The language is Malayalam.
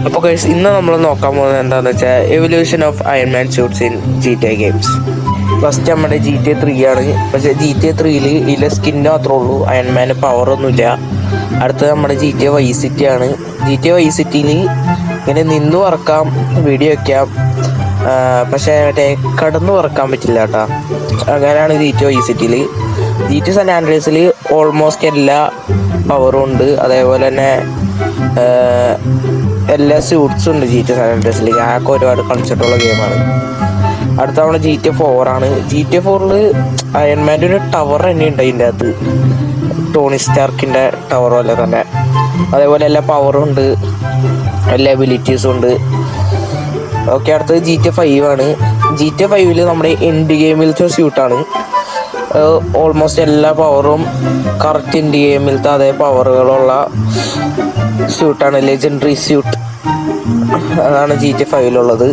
അപ്പോൾ ഗൈസ് ഇന്ന് നമ്മൾ നോക്കാൻ പോകുന്നത് എന്താണെന്ന് വെച്ചാൽ evolution of Iron Man suits in GTA games. First നമ്മുടെ GTA 3 ആണ്. പക്ഷേ GTA 3ൽ ഇതിലെ സ്കിന്ന് മാത്രമേ ഉള്ളൂ, അയൺമാന് പവറൊന്നുമില്ല. അടുത്തത് നമ്മുടെ GTA Vice City ആണ്. GTA Vice Cityയിൽ ഇങ്ങനെ നിന്ന് പറക്കാം, വീഡിയോ വയ്ക്കാം, പക്ഷേ മറ്റേ കടന്ന് പറക്കാൻ പറ്റില്ല കേട്ടോ. അങ്ങനെയാണ് GTA Vice Cityയിൽ. GTA San Andreasൽ ഓൾമോസ്റ്റ് എല്ലാ പവറും ഉണ്ട്, അതേപോലെ തന്നെ എല്ലാ സ്യൂട്ട്സും ഉണ്ട് GTA San Andreasൽ. ഞാനൊക്കെ ഒരുപാട് കളിച്ചിട്ടുള്ള ഗെയിമാണ്. അടുത്ത നമ്മുടെ GTA 4 ആണ്. GTA 4ൽ അയൺമാൻ്റെ ഒരു ടവർ തന്നെ ഉണ്ട്, അതിൻ്റെ അകത്ത് ടോണി സ്റ്റാർക്കിൻ്റെ ടവർ പോലെ തന്നെ. അതേപോലെ എല്ലാ പവറും ഉണ്ട്, എല്ലാ എബിലിറ്റീസും ഉണ്ട്. ഓക്കെ, അടുത്തത് GTA 5 ആണ്. GTA 5ൽ നമ്മുടെ എൻഡ് ഗെയിമിലത്തെ സ്യൂട്ടാണ്. ഓൾമോസ്റ്റ് എല്ലാ പവറും കറക്റ്റ് എൻഡ് ഗെയിമിലത്തെ അതേ പവറുകളുള്ള സ്യൂട്ടാണ്, ലെജൻഡറി സ്യൂട്ട്. അതാണ് GTA 5ലുള്ളത്.